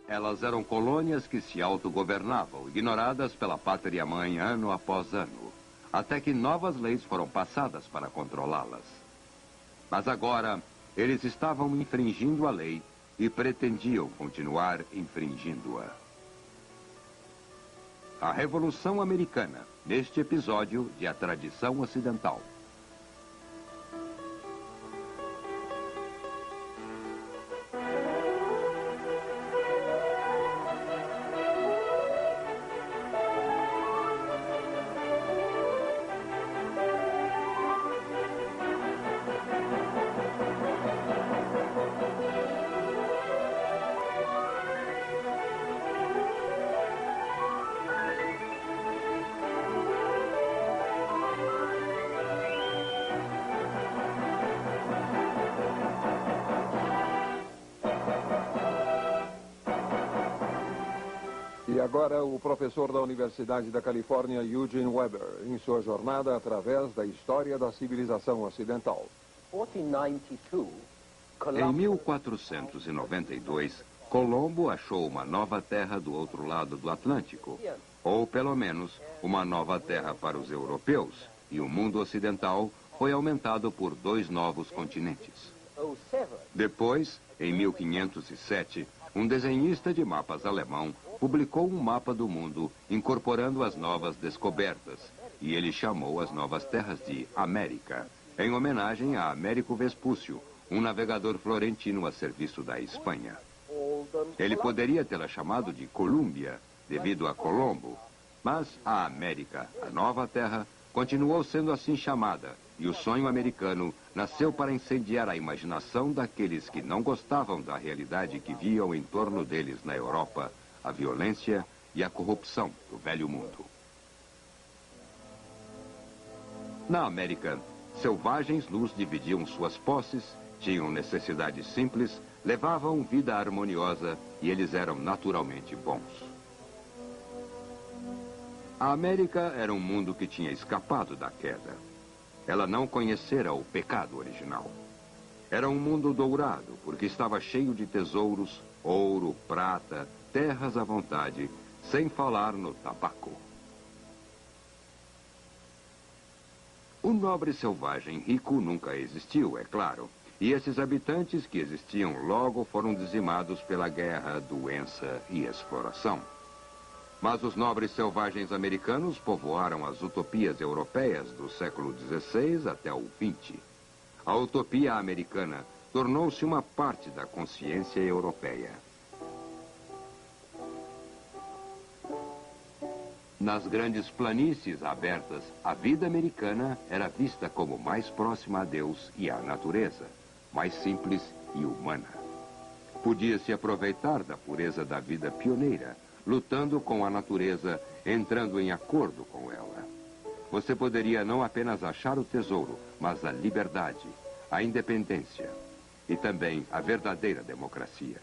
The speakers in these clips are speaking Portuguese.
Elas eram colônias que se autogovernavam, ignoradas pela pátria-mãe ano após ano, até que novas leis foram passadas para controlá-las. Mas agora, eles estavam infringindo a lei e pretendiam continuar infringindo-a. A Revolução Americana, neste episódio de A Tradição Ocidental. E agora o professor da Universidade da Califórnia, Eugene Weber, em sua jornada através da história da civilização ocidental. Em 1492, Colombo achou uma nova terra do outro lado do Atlântico, ou pelo menos uma nova terra para os europeus, e o mundo ocidental foi aumentado por 2 novos continentes. Depois, em 1507, um desenhista de mapas alemão publicou um mapa do mundo incorporando as novas descobertas, e ele chamou as novas terras de América, em homenagem a Américo Vespúcio, um navegador florentino a serviço da Espanha. Ele poderia tê-la chamado de Colômbia, devido a Colombo, mas a América, a nova terra, continuou sendo assim chamada, e o sonho americano nasceu para incendiar a imaginação daqueles que não gostavam da realidade que viam em torno deles na Europa, a violência e a corrupção do velho mundo. Na América, selvagens nus dividiam suas posses, tinham necessidades simples, levavam vida harmoniosa e eles eram naturalmente bons. A América era um mundo que tinha escapado da queda. Ela não conhecera o pecado original. Era um mundo dourado, porque estava cheio de tesouros, ouro, prata, terras à vontade, sem falar no tabaco. O nobre selvagem rico nunca existiu, é claro, e esses habitantes que existiam logo foram dizimados pela guerra, doença e exploração. Mas os nobres selvagens americanos povoaram as utopias europeias do século XVI até o XX. A utopia americana tornou-se uma parte da consciência europeia. Nas grandes planícies abertas, a vida americana era vista como mais próxima a Deus e à natureza, mais simples e humana. Podia-se aproveitar da pureza da vida pioneira, lutando com a natureza, entrando em acordo com ela. Você poderia não apenas achar o tesouro, mas a liberdade, a independência e também a verdadeira democracia.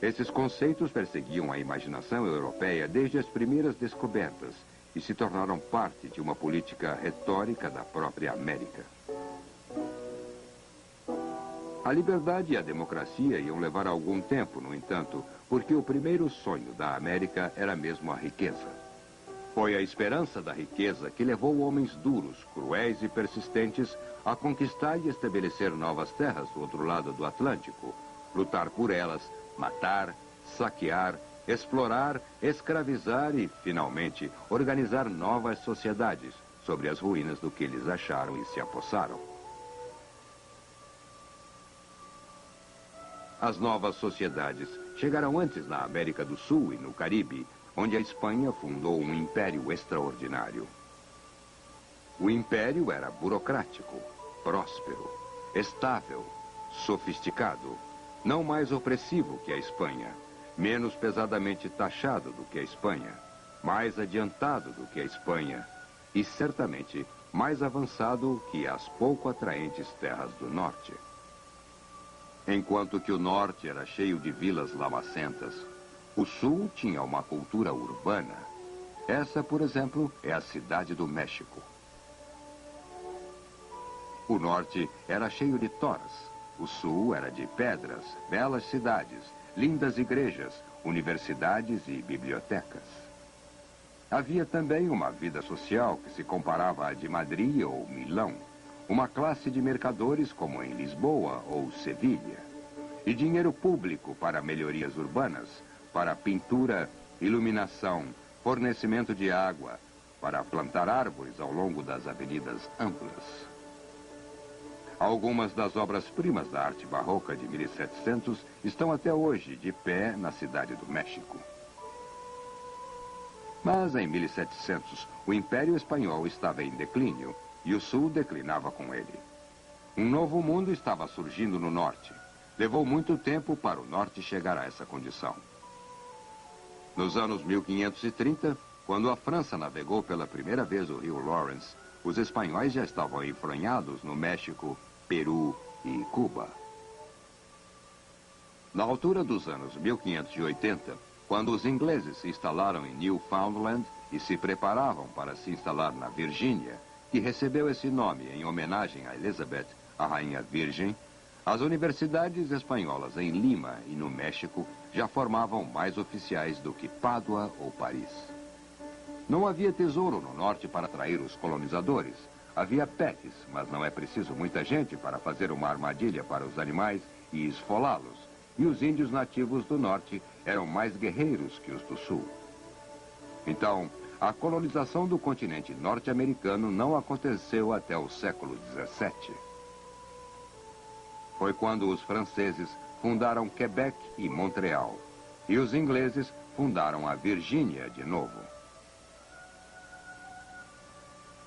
Esses conceitos perseguiam a imaginação europeia desde as primeiras descobertas e se tornaram parte de uma política retórica da própria América. A liberdade e a democracia iam levar algum tempo, no entanto, porque o primeiro sonho da América era mesmo a riqueza. Foi a esperança da riqueza que levou homens duros, cruéis e persistentes a conquistar e estabelecer novas terras do outro lado do Atlântico, lutar por elas, matar, saquear, explorar, escravizar e, finalmente, organizar novas sociedades sobre as ruínas do que eles acharam e se apossaram. As novas sociedades chegaram antes na América do Sul e no Caribe, onde a Espanha fundou um império extraordinário. O império era burocrático, próspero, estável, sofisticado, não mais opressivo que a Espanha, menos pesadamente taxado do que a Espanha, mais adiantado do que a Espanha e, certamente, mais avançado que as pouco atraentes terras do norte. Enquanto que o norte era cheio de vilas lamacentas, o sul tinha uma cultura urbana. Essa, por exemplo, é a cidade do México. O norte era cheio de toras. O sul era de pedras, belas cidades, lindas igrejas, universidades e bibliotecas. Havia também uma vida social que se comparava à de Madrid ou Milão, uma classe de mercadores como em Lisboa ou Sevilha, e dinheiro público para melhorias urbanas, para pintura, iluminação, fornecimento de água, para plantar árvores ao longo das avenidas amplas. Algumas das obras-primas da arte barroca de 1700 estão até hoje de pé na cidade do México. Mas em 1700, o Império Espanhol estava em declínio e o Sul declinava com ele. Um novo mundo estava surgindo no Norte. Levou muito tempo para o Norte chegar a essa condição. Nos anos 1530, quando a França navegou pela primeira vez o rio Lawrence, os espanhóis já estavam enfronhados no México, Peru e Cuba. Na altura dos anos 1580, quando os ingleses se instalaram em Newfoundland e se preparavam para se instalar na Virgínia, que recebeu esse nome em homenagem a Elizabeth, a Rainha Virgem, as universidades espanholas em Lima e no México já formavam mais oficiais do que Pádua ou Paris. Não havia tesouro no norte para atrair os colonizadores. Havia pets, mas não é preciso muita gente para fazer uma armadilha para os animais e esfolá-los. E os índios nativos do norte eram mais guerreiros que os do sul. Então, a colonização do continente norte-americano não aconteceu até o século XVII. Foi quando os franceses fundaram Quebec e Montreal, e os ingleses fundaram a Virgínia de novo.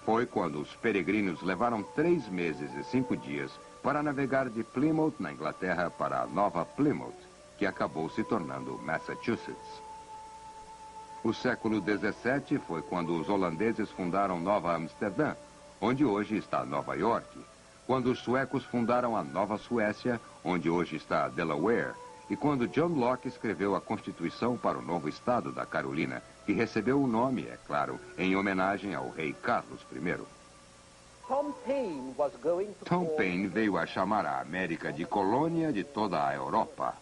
Foi quando os peregrinos levaram 3 meses e 5 dias para navegar de Plymouth, na Inglaterra, para a Nova Plymouth, que acabou se tornando Massachusetts. O século XVII foi quando os holandeses fundaram Nova Amsterdã, onde hoje está Nova York, quando os suecos fundaram a Nova Suécia, onde hoje está Delaware, e quando John Locke escreveu a Constituição para o novo estado da Carolina, que recebeu o nome, é claro, em homenagem ao rei Carlos I. Tom Paine veio a chamar a América de colônia de toda a Europa.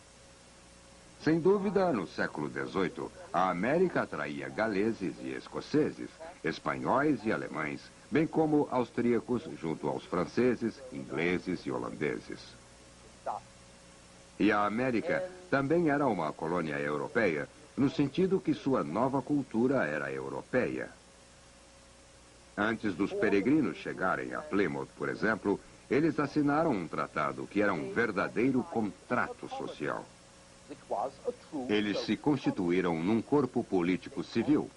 Sem dúvida, no século XVIII, a América atraía galeses e escoceses, espanhóis e alemães, bem como austríacos junto aos franceses, ingleses e holandeses. E a América também era uma colônia europeia, no sentido que sua nova cultura era europeia. Antes dos peregrinos chegarem a Plymouth, por exemplo, eles assinaram um tratado que era um verdadeiro contrato social. Eles se constituíram num corpo político civil.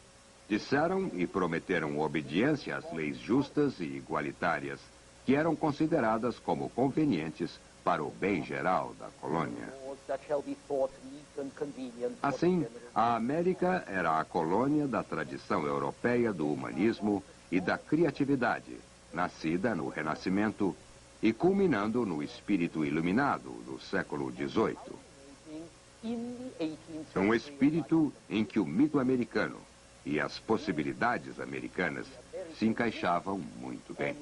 Disseram e prometeram obediência às leis justas e igualitárias, que eram consideradas como convenientes para o bem geral da colônia. Assim, a América era a colônia da tradição europeia do humanismo e da criatividade, nascida no Renascimento e culminando no espírito iluminado do século XVIII. Um espírito em que o mito americano e as possibilidades americanas se encaixavam muito bem.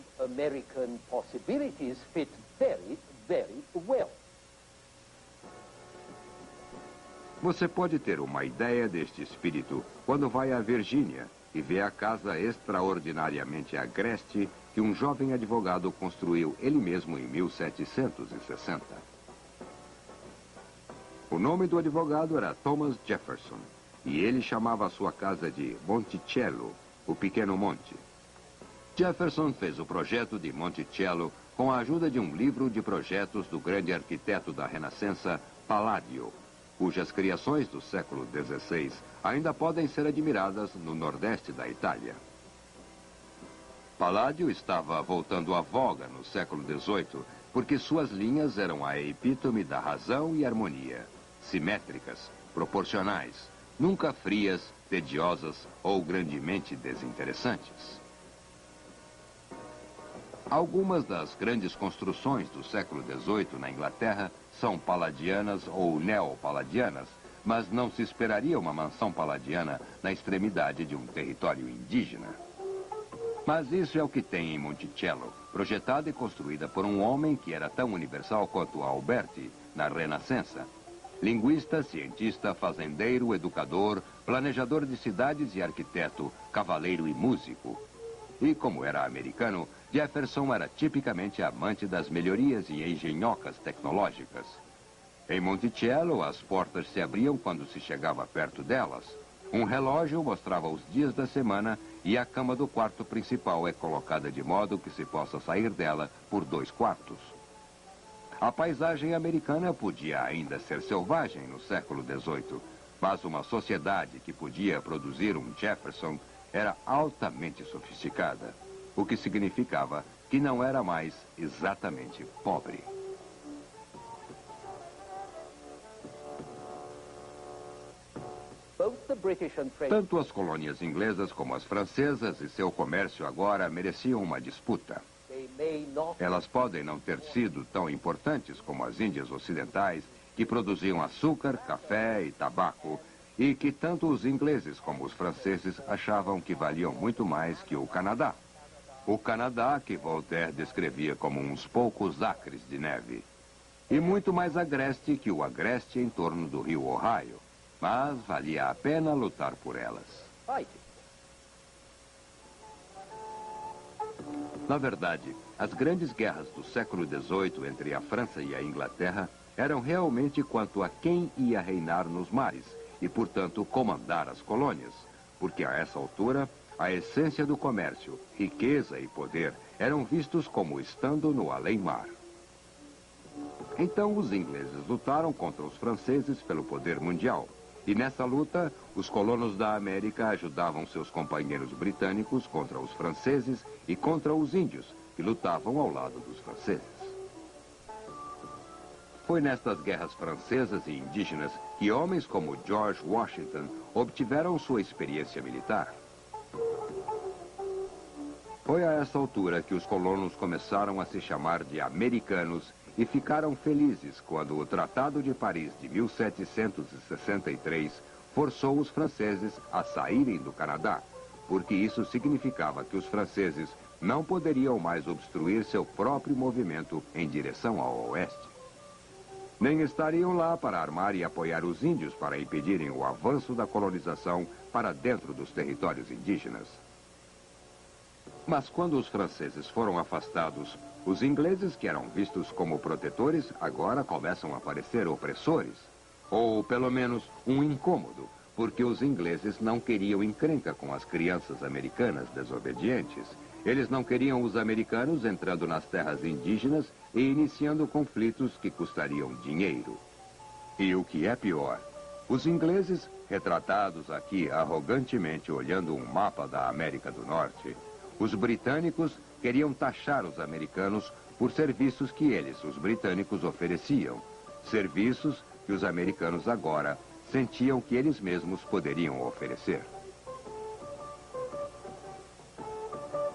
Você pode ter uma ideia deste espírito quando vai à Virgínia e vê a casa extraordinariamente agreste que um jovem advogado construiu ele mesmo em 1760. O nome do advogado era Thomas Jefferson, e ele chamava a sua casa de Monticello, o Pequeno Monte. Jefferson fez o projeto de Monticello com a ajuda de um livro de projetos do grande arquiteto da Renascença, Palladio, cujas criações do século XVI ainda podem ser admiradas no nordeste da Itália. Palladio estava voltando à voga no século XVIII porque suas linhas eram a epítome da razão e harmonia, simétricas, proporcionais, nunca frias, tediosas ou grandemente desinteressantes. Algumas das grandes construções do século XVIII na Inglaterra são palladianas ou neopalladianas, mas não se esperaria uma mansão palladiana na extremidade de um território indígena. Mas isso é o que tem em Monticello, projetada e construída por um homem que era tão universal quanto Alberti, na Renascença, Linguista, cientista, fazendeiro, educador, planejador de cidades e arquiteto, cavaleiro e músico. E como era americano, Jefferson era tipicamente amante das melhorias e engenhocas tecnológicas. Em Monticello, as portas se abriam quando se chegava perto delas. Um relógio mostrava os dias da semana e a cama do quarto principal é colocada de modo que se possa sair dela por 2 quartos. A paisagem americana podia ainda ser selvagem no século XVIII, mas uma sociedade que podia produzir um Jefferson era altamente sofisticada, o que significava que não era mais exatamente pobre. Tanto as colônias inglesas como as francesas e seu comércio agora mereciam uma disputa. Elas podem não ter sido tão importantes como as Índias Ocidentais, que produziam açúcar, café e tabaco, e que tanto os ingleses como os franceses achavam que valiam muito mais que o Canadá. O Canadá, que Voltaire descrevia como uns poucos acres de neve. E muito mais agreste que o agreste em torno do rio Ohio. Mas valia a pena lutar por elas. Na verdade, as grandes guerras do século XVIII entre a França e a Inglaterra eram realmente quanto a quem ia reinar nos mares e, portanto, comandar as colônias, porque a essa altura, a essência do comércio, riqueza e poder eram vistos como estando no além-mar. Então, os ingleses lutaram contra os franceses pelo poder mundial. E nessa luta, os colonos da América ajudavam seus companheiros britânicos contra os franceses e contra os índios, que lutavam ao lado dos franceses. Foi nestas guerras francesas e indígenas que homens como George Washington obtiveram sua experiência militar. Foi a essa altura que os colonos começaram a se chamar de americanos e ficaram felizes quando o Tratado de Paris de 1763 forçou os franceses a saírem do Canadá, porque isso significava que os franceses não poderiam mais obstruir seu próprio movimento em direção ao oeste. Nem estariam lá para armar e apoiar os índios para impedirem o avanço da colonização para dentro dos territórios indígenas. Mas quando os franceses foram afastados, os ingleses, que eram vistos como protetores, agora começam a parecer opressores. Ou, pelo menos, um incômodo, porque os ingleses não queriam encrenca com as crianças americanas desobedientes. Eles não queriam os americanos entrando nas terras indígenas e iniciando conflitos que custariam dinheiro. E o que é pior, os ingleses, retratados aqui arrogantemente olhando um mapa da América do Norte, os britânicos queriam taxar os americanos por serviços que eles, os britânicos, ofereciam. Serviços que os americanos agora sentiam que eles mesmos poderiam oferecer.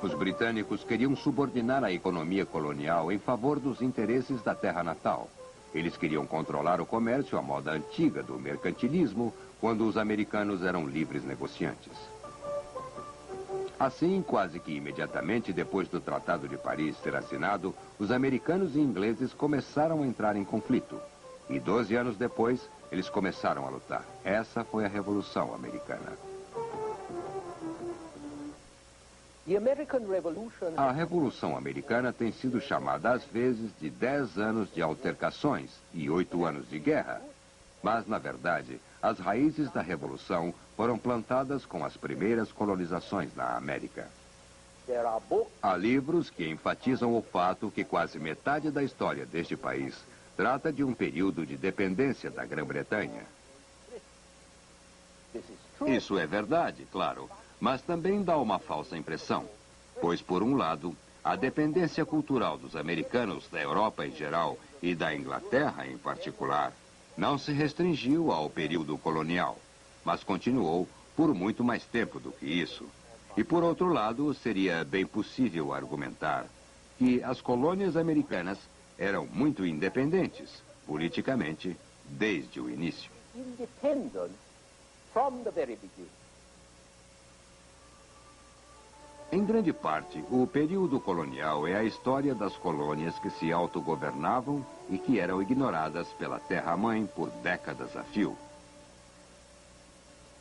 Os britânicos queriam subordinar a economia colonial em favor dos interesses da terra natal. Eles queriam controlar o comércio à moda antiga do mercantilismo, quando os americanos eram livres negociantes. Assim, quase que imediatamente depois do Tratado de Paris ser assinado, os americanos e ingleses começaram a entrar em conflito. E 12 anos depois, eles começaram a lutar. Essa foi a Revolução Americana. A Revolução Americana tem sido chamada às vezes de 10 anos de altercações e 8 anos de guerra. Mas, na verdade, as raízes da Revolução foram plantadas com as primeiras colonizações na América. Há livros que enfatizam o fato que quase metade da história deste país trata de um período de dependência da Grã-Bretanha. Isso é verdade, claro, mas também dá uma falsa impressão, pois, por um lado, a dependência cultural dos americanos da Europa em geral e da Inglaterra em particular não se restringiu ao período colonial, mas continuou por muito mais tempo do que isso. E, por outro lado, seria bem possível argumentar que as colônias americanas eram muito independentes, politicamente, desde o início. Em grande parte, o período colonial é a história das colônias que se autogovernavam e que eram ignoradas pela terra-mãe por décadas a fio.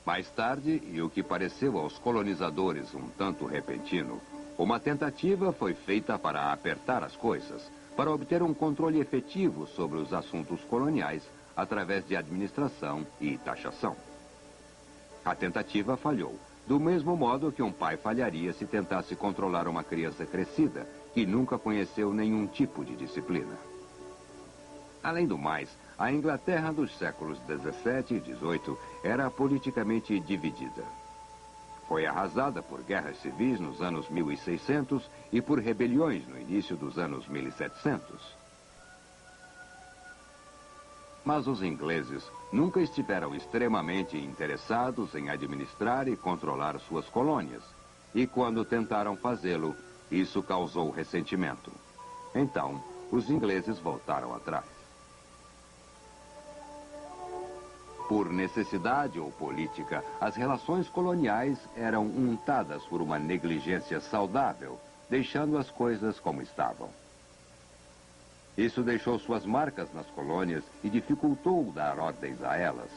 Mais tarde, e o que pareceu aos colonizadores um tanto repentino, uma tentativa foi feita para apertar as coisas, para obter um controle efetivo sobre os assuntos coloniais através de administração e taxação. A tentativa falhou, do mesmo modo que um pai falharia se tentasse controlar uma criança crescida que nunca conheceu nenhum tipo de disciplina. Além do mais, a Inglaterra dos séculos 17 e 18 era politicamente dividida. Foi arrasada por guerras civis nos anos 1600 e por rebeliões no início dos anos 1700. Mas os ingleses nunca estiveram extremamente interessados em administrar e controlar suas colônias. E quando tentaram fazê-lo, isso causou ressentimento. Então, os ingleses voltaram atrás. Por necessidade ou política, as relações coloniais eram untadas por uma negligência saudável, deixando as coisas como estavam. Isso deixou suas marcas nas colônias e dificultou dar ordens a elas.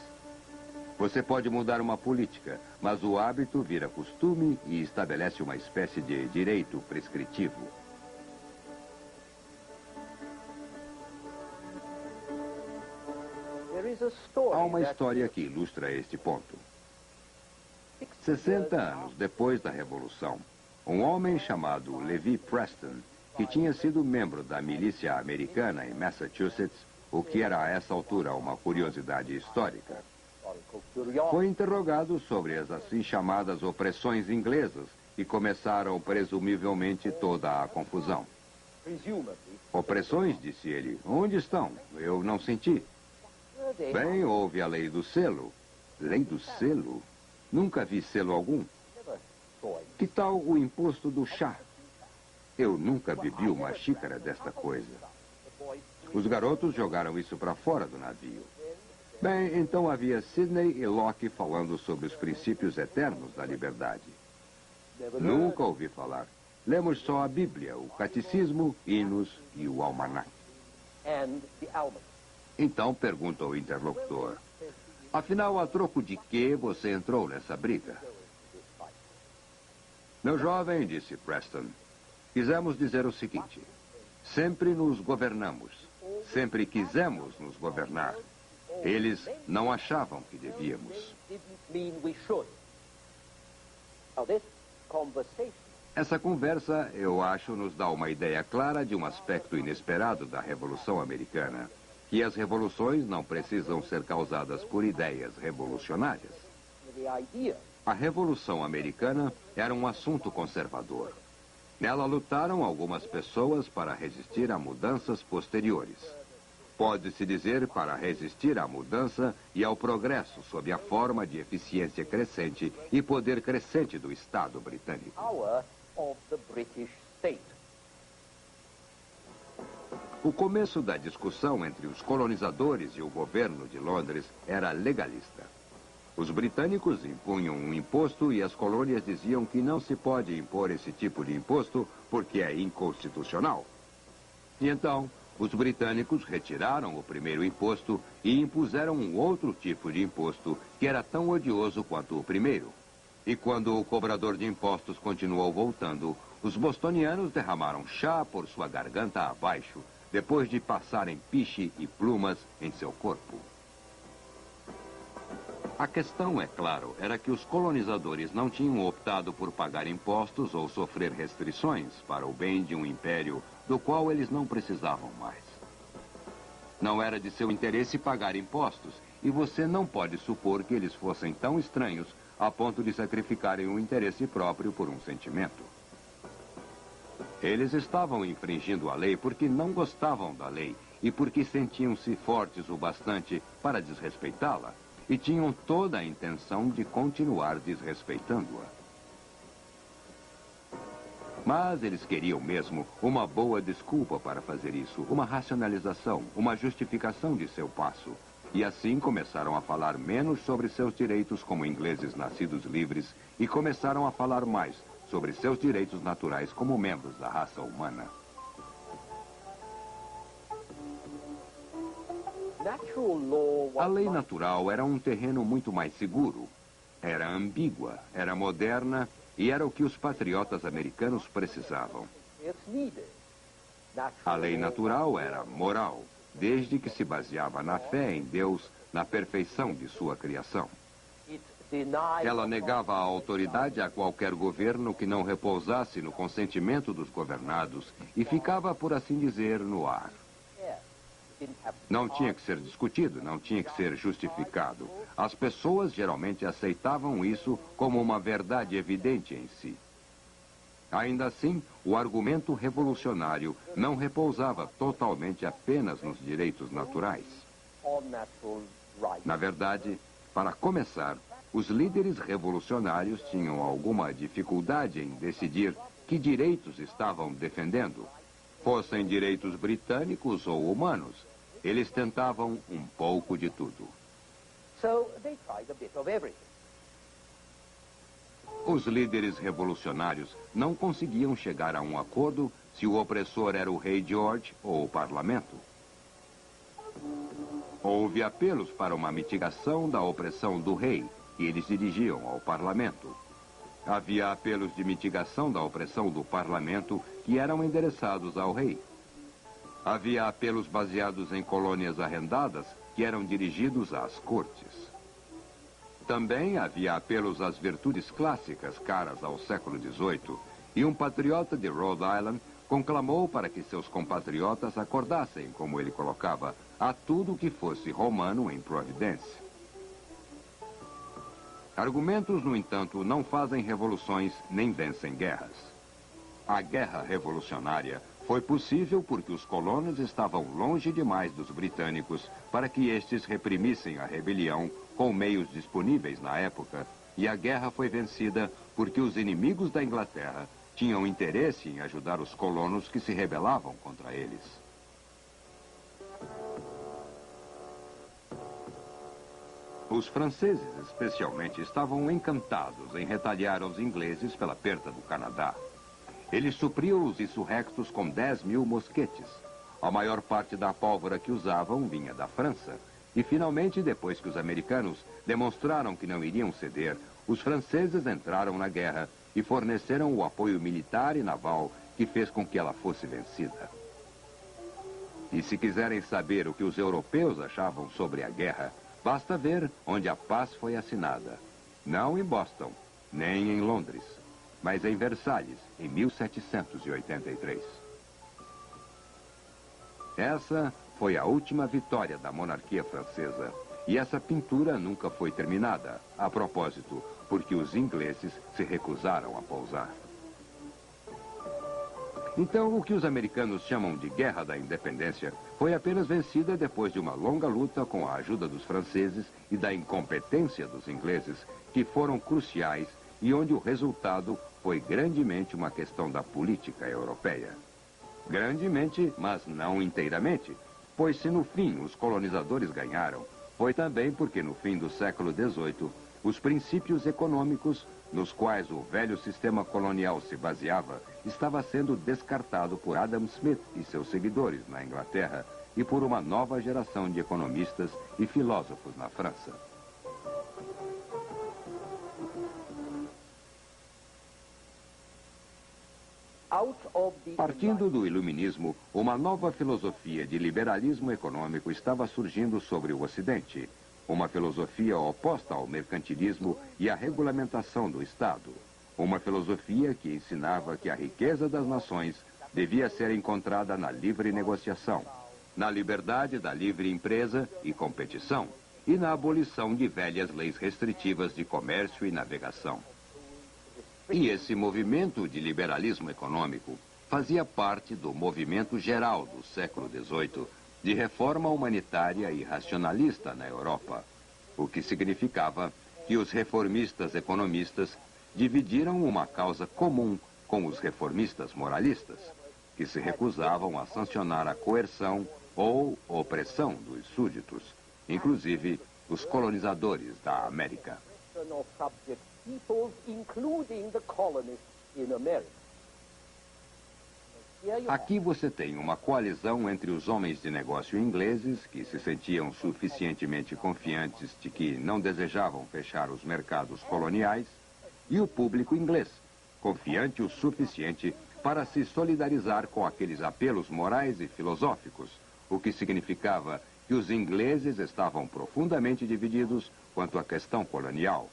Você pode mudar uma política, mas o hábito vira costume e estabelece uma espécie de direito prescritivo. Há uma história que ilustra este ponto. 60 anos depois da Revolução, um homem chamado Levi Preston, que tinha sido membro da milícia americana em Massachusetts, o que era a essa altura uma curiosidade histórica, foi interrogado sobre as assim chamadas opressões inglesas, que começaram presumivelmente toda a confusão. Opressões, disse ele, onde estão? Eu não senti. Bem, houve a lei do selo. Lei do selo? Nunca vi selo algum. Que tal o imposto do chá? Eu nunca bebi uma xícara desta coisa. Os garotos jogaram isso para fora do navio. Bem, então havia Sidney e Locke falando sobre os princípios eternos da liberdade. Nunca ouvi falar. Lemos só a Bíblia, o Catecismo, hinos e o Almanac. Então pergunta ao interlocutor: afinal, a troco de que você entrou nessa briga? Meu jovem, disse Preston, quisemos dizer o seguinte: sempre nos governamos, sempre quisemos nos governar. Eles não achavam que devíamos. Essa conversa, eu acho, nos dá uma ideia clara de um aspecto inesperado da Revolução Americana. Que as revoluções não precisam ser causadas por ideias revolucionárias. A Revolução Americana era um assunto conservador. Nela lutaram algumas pessoas para resistir a mudanças posteriores. Pode-se dizer para resistir à mudança e ao progresso sob a forma de eficiência crescente e poder crescente do Estado britânico. O começo da discussão entre os colonizadores e o governo de Londres era legalista. Os britânicos impunham um imposto e as colônias diziam que não se pode impor esse tipo de imposto porque é inconstitucional. E então, os britânicos retiraram o primeiro imposto e impuseram um outro tipo de imposto que era tão odioso quanto o primeiro. E quando o cobrador de impostos continuou voltando, os bostonianos derramaram chá por sua garganta abaixo, depois de passarem piche e plumas em seu corpo. A questão, é claro, era que os colonizadores não tinham optado por pagar impostos ou sofrer restrições para o bem de um império do qual eles não precisavam mais. Não era de seu interesse pagar impostos, e você não pode supor que eles fossem tão estranhos a ponto de sacrificarem o interesse próprio por um sentimento. Eles estavam infringindo a lei porque não gostavam da lei e porque sentiam-se fortes o bastante para desrespeitá-la e tinham toda a intenção de continuar desrespeitando-a. Mas eles queriam mesmo uma boa desculpa para fazer isso, uma racionalização, uma justificação de seu passo. E assim começaram a falar menos sobre seus direitos como ingleses nascidos livres e começaram a falar mais sobre seus direitos naturais como membros da raça humana. A lei natural era um terreno muito mais seguro. Era ambígua, era moderna e era o que os patriotas americanos precisavam. A lei natural era moral, desde que se baseava na fé em Deus, na perfeição de sua criação. Ela negava a autoridade a qualquer governo que não repousasse no consentimento dos governados e ficava, por assim dizer, no ar. Não tinha que ser discutido, não tinha que ser justificado. As pessoas geralmente aceitavam isso como uma verdade evidente em si. Ainda assim, o argumento revolucionário não repousava totalmente apenas nos direitos naturais. Na verdade, para começar, os líderes revolucionários tinham alguma dificuldade em decidir que direitos estavam defendendo. Fossem direitos britânicos ou humanos, eles tentavam um pouco de tudo. Os líderes revolucionários não conseguiam chegar a um acordo se o opressor era o rei George ou o parlamento. Houve apelos para uma mitigação da opressão do rei, e eles dirigiam ao parlamento. Havia apelos de mitigação da opressão do parlamento que eram endereçados ao rei. Havia apelos baseados em colônias arrendadas que eram dirigidos às cortes. Também havia apelos às virtudes clássicas caras ao século XVIII, e um patriota de Rhode Island conclamou para que seus compatriotas acordassem, como ele colocava, a tudo que fosse romano em Providence. Argumentos, no entanto, não fazem revoluções nem vencem guerras. A guerra revolucionária foi possível porque os colonos estavam longe demais dos britânicos para que estes reprimissem a rebelião com meios disponíveis na época, e a guerra foi vencida porque os inimigos da Inglaterra tinham interesse em ajudar os colonos que se rebelavam contra eles. Os franceses, especialmente, estavam encantados em retaliar aos ingleses pela perda do Canadá. Eles supriam os insurrectos com 10.000 mosquetes. A maior parte da pólvora que usavam vinha da França. E, finalmente, depois que os americanos demonstraram que não iriam ceder, os franceses entraram na guerra e forneceram o apoio militar e naval que fez com que ela fosse vencida. E se quiserem saber o que os europeus achavam sobre a guerra, basta ver onde a paz foi assinada. Não em Boston, nem em Londres, mas em Versalhes, em 1783. Essa foi a última vitória da monarquia francesa. E essa pintura nunca foi terminada, a propósito, porque os ingleses se recusaram a pousar. Então, o que os americanos chamam de Guerra da Independência foi apenas vencida depois de uma longa luta com a ajuda dos franceses e da incompetência dos ingleses, que foram cruciais e onde o resultado foi grandemente uma questão da política europeia. Grandemente, mas não inteiramente, pois se no fim os colonizadores ganharam, foi também porque no fim do século XVIII, os princípios econômicos nos quais o velho sistema colonial se baseava, estava sendo descartado por Adam Smith e seus seguidores na Inglaterra e por uma nova geração de economistas e filósofos na França. Partindo do iluminismo, uma nova filosofia de liberalismo econômico estava surgindo sobre o Ocidente. Uma filosofia oposta ao mercantilismo e à regulamentação do Estado. Uma filosofia que ensinava que a riqueza das nações devia ser encontrada na livre negociação, na liberdade da livre empresa e competição e na abolição de velhas leis restritivas de comércio e navegação. E esse movimento de liberalismo econômico fazia parte do movimento geral do século XVIII de reforma humanitária e racionalista na Europa, o que significava que os reformistas economistas dividiram uma causa comum com os reformistas moralistas, que se recusavam a sancionar a coerção ou opressão dos súditos, inclusive os colonizadores da América. Aqui você tem uma coalizão entre os homens de negócio ingleses, que se sentiam suficientemente confiantes de que não desejavam fechar os mercados coloniais, e o público inglês, confiante o suficiente para se solidarizar com aqueles apelos morais e filosóficos, o que significava que os ingleses estavam profundamente divididos quanto à questão colonial.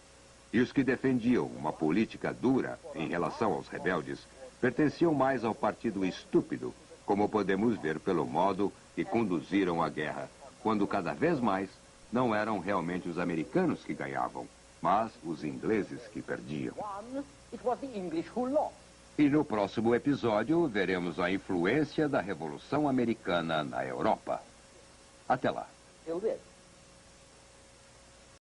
E os que defendiam uma política dura em relação aos rebeldes pertenciam mais ao partido estúpido, como podemos ver pelo modo que conduziram a guerra, quando cada vez mais não eram realmente os americanos que ganhavam, mas os ingleses que perdiam. E no próximo episódio veremos a influência da Revolução Americana na Europa. Até lá.